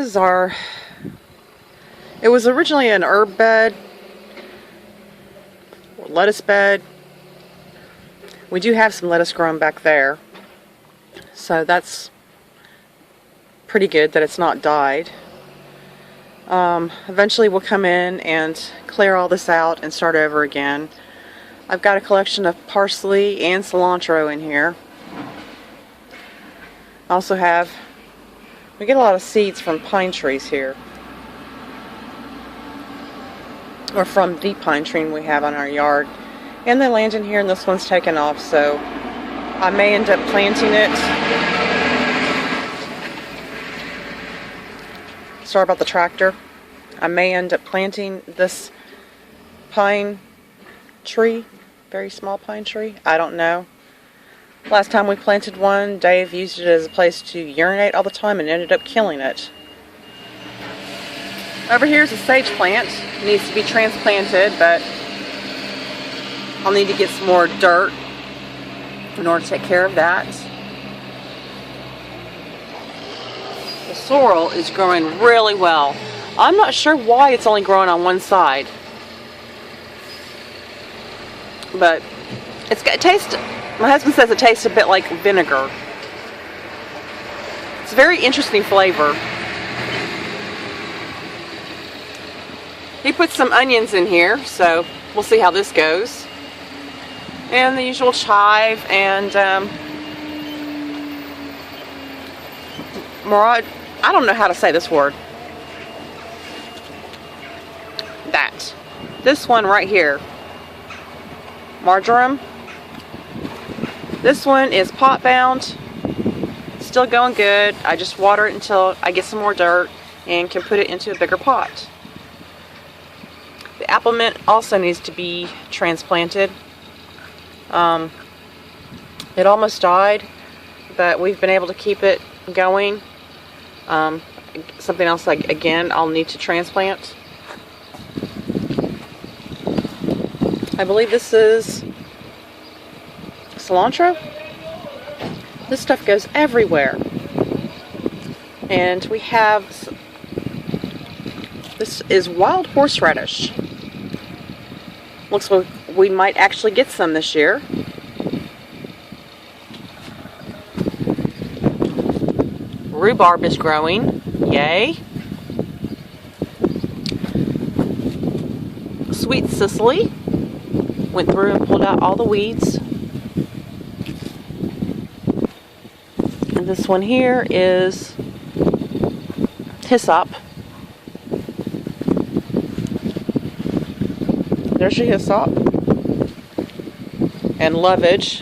is our, it was originally an herb bed, or lettuce bed. We do have some lettuce growing back there, so that's pretty good that it's not died. Eventually we'll come in and clear all this out and start over again. I've got a collection of parsley and cilantro in here. I also have, we get a lot of seeds from pine trees here, or from the pine tree we have on our yard, and they land in here, and this one's taken off, so I may end up planting it. Sorry about the tractor. I may end up planting this pine tree, very small pine tree. I don't know. Last time we planted one, Dave used it as a place to urinate all the time and ended up killing it. Over here is a sage plant. It needs to be transplanted, but I'll need to get some more dirt in order to take care of that. The sorrel is growing really well. I'm not sure why it's only growing on one side, but it's got a taste. My husband says it tastes a bit like vinegar. It's a very interesting flavor. He put some onions in here, so we'll see how this goes. And the usual chive and I don't know how to say this word. That. This one right here. Marjoram. This one is pot bound. Still going good. I just water it until I get some more dirt and can put it into a bigger pot. The apple mint also needs to be transplanted. It almost died, but we've been able to keep it going. Something else, like, again, I'll need to transplant. I believe this is cilantro. This stuff goes everywhere. And we have, this is wild horseradish. Looks like we might actually get some this year. Rhubarb is growing. Yay. Sweet Sicily. Went through and pulled out all the weeds. And this one here is hyssop. There's your hyssop. And lovage.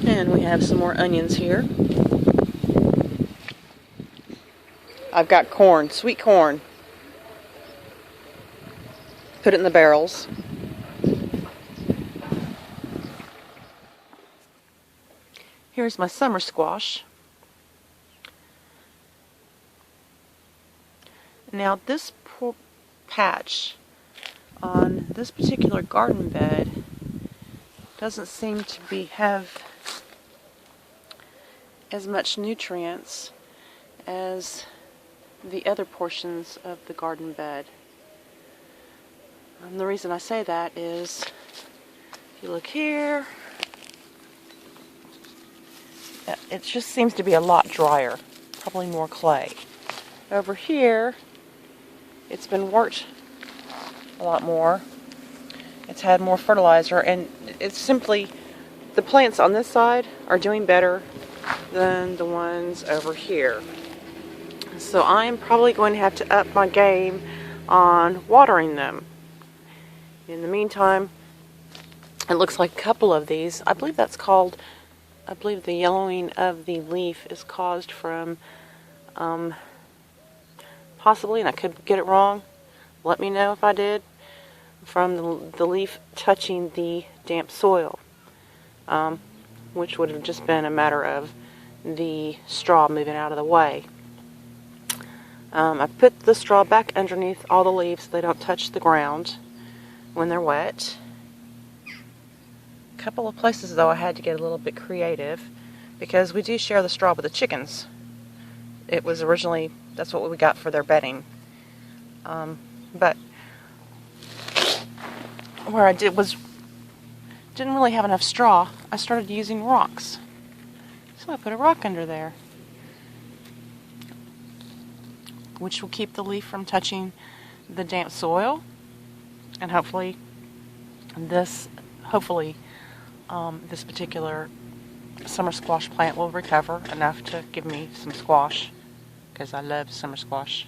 And we have some more onions here. I've got corn, sweet corn. Put it in the barrels. Here's my summer squash. Now this patch on this particular garden bed doesn't seem to have as much nutrients as the other portions of the garden bed. And the reason I say that is, if you look here, it just seems to be a lot drier, probably more clay. Over here, it's been worked a lot more. It's had more fertilizer, and it's simply, the plants on this side are doing better than the ones over here. So I'm probably going to have to up my game on watering them. In the meantime, it looks like a couple of these, I believe that's called, I believe the yellowing of the leaf is caused from, possibly, and I could get it wrong, let me know if I did, from the leaf touching the damp soil, which would have just been a matter of the straw moving out of the way. I put the straw back underneath all the leaves so they don't touch the ground when they're wet. A couple of places though I had to get a little bit creative because we do share the straw with the chickens. it was originally, that's what we got for their bedding. But where I didn't really have enough straw, I started using rocks. So I put a rock under there, which will keep the leaf from touching the damp soil, and hopefully this particular summer squash plant will recover enough to give me some squash, because I love summer squash.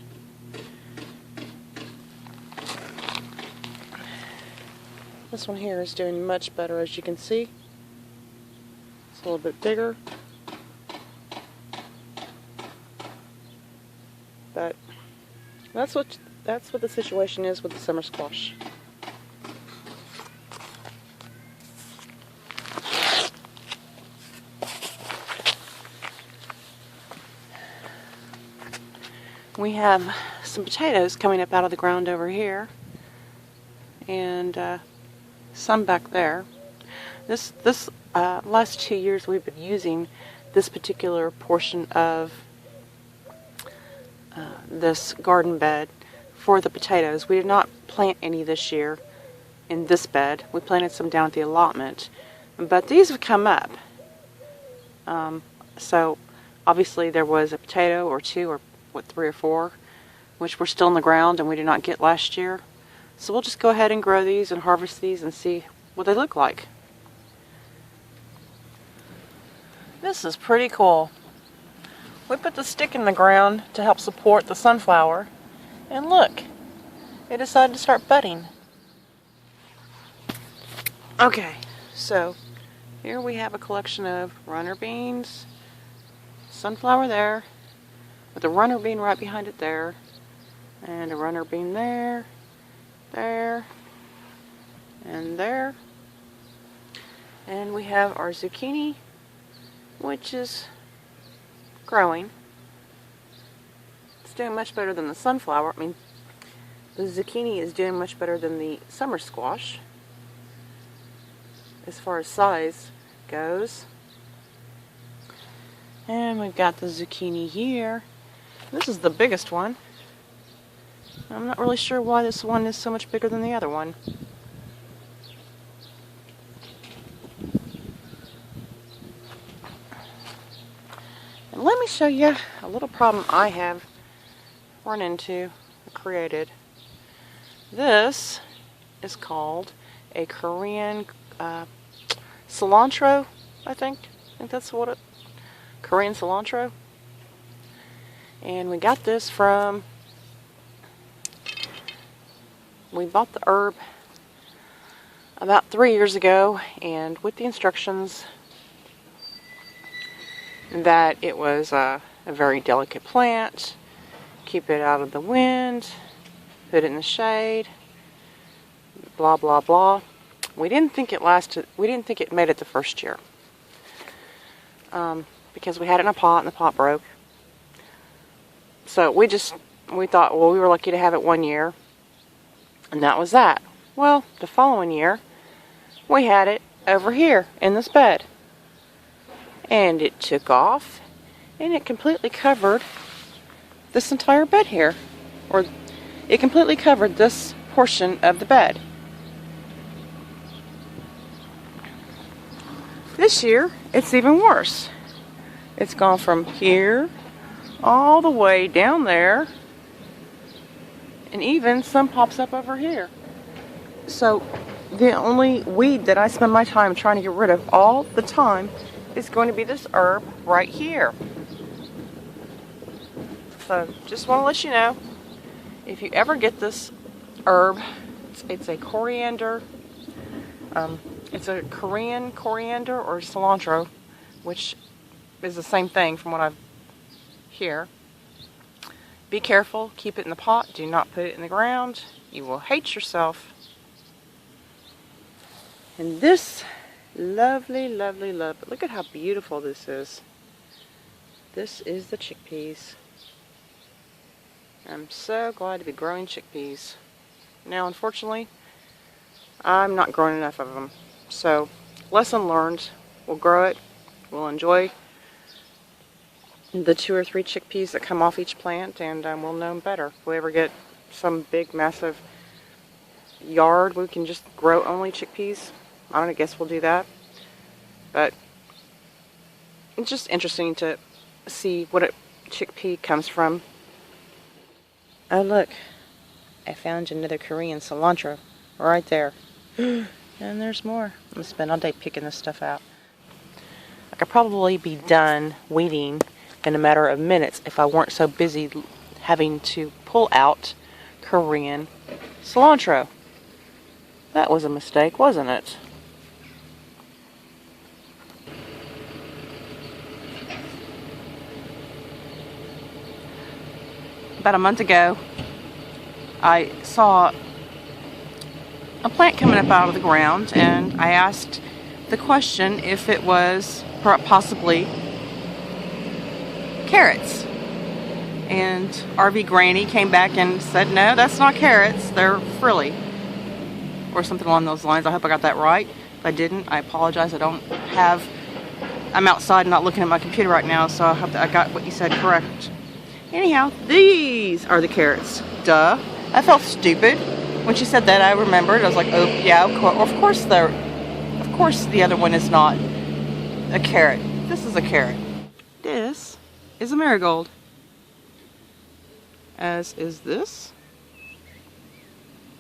This one here is doing much better, as you can see. It's a little bit bigger, but that's what the situation is with the summer squash. We have some potatoes coming up out of the ground over here, and some back there. This last 2 years we've been using this particular portion of this garden bed for the potatoes. We did not plant any this year in this bed. We planted some down at the allotment, but these have come up. So obviously there was a potato or two, or what, 3 or 4, which were still in the ground and we did not get last year. So we'll just go ahead and grow these and harvest these and see what they look like. This is pretty cool. We put the stick in the ground to help support the sunflower, and look, it decided to start budding. Okay, so here we have a collection of runner beans, sunflower there, with a runner bean right behind it there, and a runner bean there, there, and there. And we have our zucchini, which is growing. It's doing much better than the sunflower. I mean, the zucchini is doing much better than the summer squash as far as size goes. And we've got the zucchini here. This is the biggest one. I'm not really sure why this one is so much bigger than the other one. And let me show you a little problem I have run into, created. This is called a Korean cilantro, I think that's what it, Korean cilantro. And we got this from, we bought the herb about 3 years ago, and with the instructions that it was a very delicate plant, keep it out of the wind, put it in the shade, blah blah blah. We didn't think it lasted, we didn't think it made it the first year, because we had it in a pot and the pot broke. So we thought, well, we were lucky to have it 1 year, and that was that. Well, the following year we had it over here in this bed, and it took off, and it completely covered this entire bed here, or it completely covered this portion of the bed. This year it's even worse. It's gone from here all the way down there, and even some pops up over here. So the only weed that I spend my time trying to get rid of all the time is going to be this herb right here. So just want to let you know, if you ever get this herb, it's a coriander, it's a Korean coriander or cilantro, which is the same thing from what I've hear. Be careful, keep it in the pot, do not put it in the ground. You will hate yourself. And this lovely, lovely, lovely, look at how beautiful this is. This is the chickpeas. I'm so glad to be growing chickpeas. Now, unfortunately, I'm not growing enough of them. So, lesson learned. We'll grow it. We'll enjoy the 2 or 3 chickpeas that come off each plant, and we'll know them better. If we ever get some big, massive yard, we can just grow only chickpeas. I don't know, I guess we'll do that. But it's just interesting to see what a chickpea comes from. Oh look, I found another Korean cilantro right there. And there's more. I'm gonna spend all day picking this stuff out. I could probably be done weeding in a matter of minutes if I weren't so busy having to pull out Korean cilantro. That was a mistake, wasn't it? About a month ago, I saw a plant coming up out of the ground, and I asked the question if it was possibly carrots. And RV Granny came back and said, no, that's not carrots, they're frilly. Or something along those lines. I hope I got that right. If I didn't, I apologize. I'm outside not looking at my computer right now, so I hope that I got what you said correct. Anyhow, these are the carrots. Duh. I felt stupid. When she said that, I remembered. I was like, oh, yeah, of course the other one is not a carrot. This is a carrot. This is a marigold. As is this.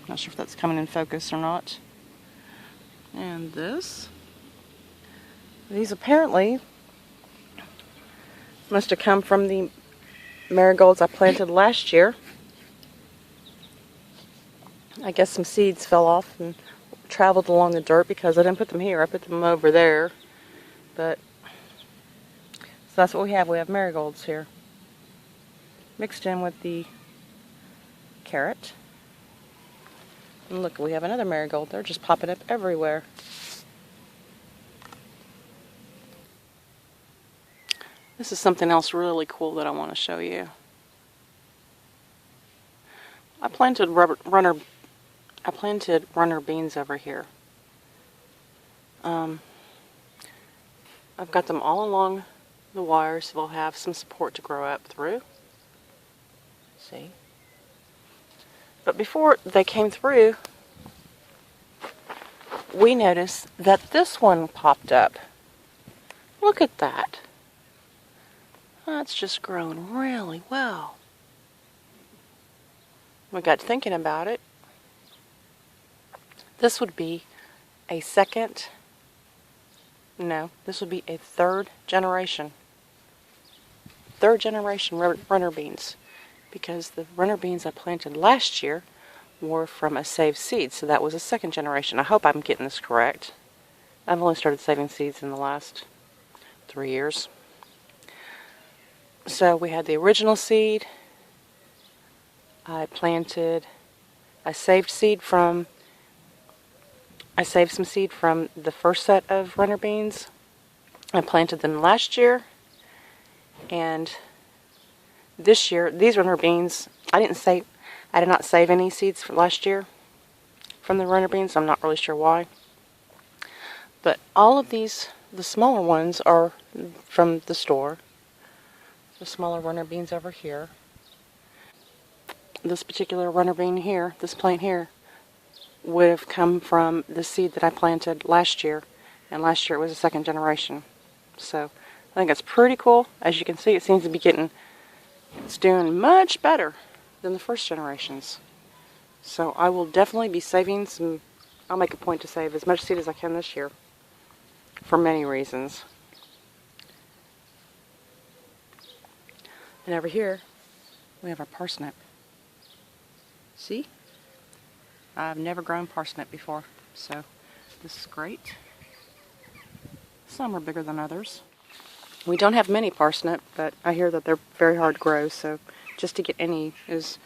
Not sure if that's coming in focus or not. And this. These apparently must have come from the marigolds I planted last year. I guess some seeds fell off and traveled along the dirt because I didn't put them here. I put them over there. But so that's what we have. We have marigolds here mixed in with the carrot. And look, we have another marigold. They're just popping up everywhere. This is something else really cool that I want to show you. I planted runner beans over here. I've got them all along the wire, so they'll have some support to grow up through. See? But before they came through, we noticed that this one popped up. Look at that. That's just grown really well. We got thinking about it. This would be a third generation. Third generation runner beans. Because the runner beans I planted last year were from a saved seed, so that was a second generation. I hope I'm getting this correct. I've only started saving seeds in the last 3 years. So we had the original seed. I saved some seed from the first set of runner beans. I planted them last year, and this year, these runner beans, I did not save any seeds for last year from the runner beans. I'm not really sure why. But all of these, the smaller ones, are from the store. The smaller runner beans over here. This particular runner bean here, this plant here, would have come from the seed that I planted last year. And last year it was a second generation. So I think it's pretty cool. As you can see, it seems to be it's doing much better than the first generations. So I will definitely be saving some. I'll make a point to save as much seed as I can this year for many reasons. And over here we have our parsnip. See? I've never grown parsnip before, so this is great. Some are bigger than others. We don't have many parsnip, but I hear that they're very hard to grow, so just to get any is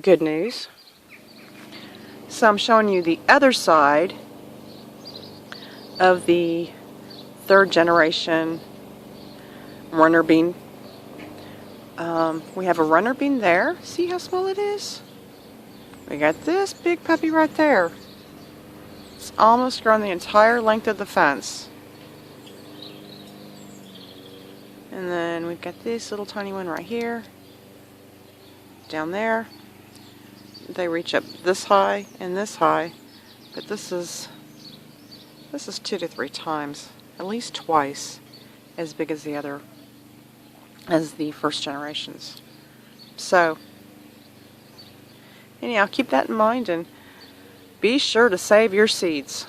good news. So I'm showing you the other side of the third generation runner bean. We have a runner bean there. See how small it is? We got this big puppy right there. It's almost grown the entire length of the fence. And then we've got this little tiny one right here, down there. They reach up this high and this high, but this is 2 to 3 times, at least twice, as big as the first generations. So, anyhow, keep that in mind and be sure to save your seeds.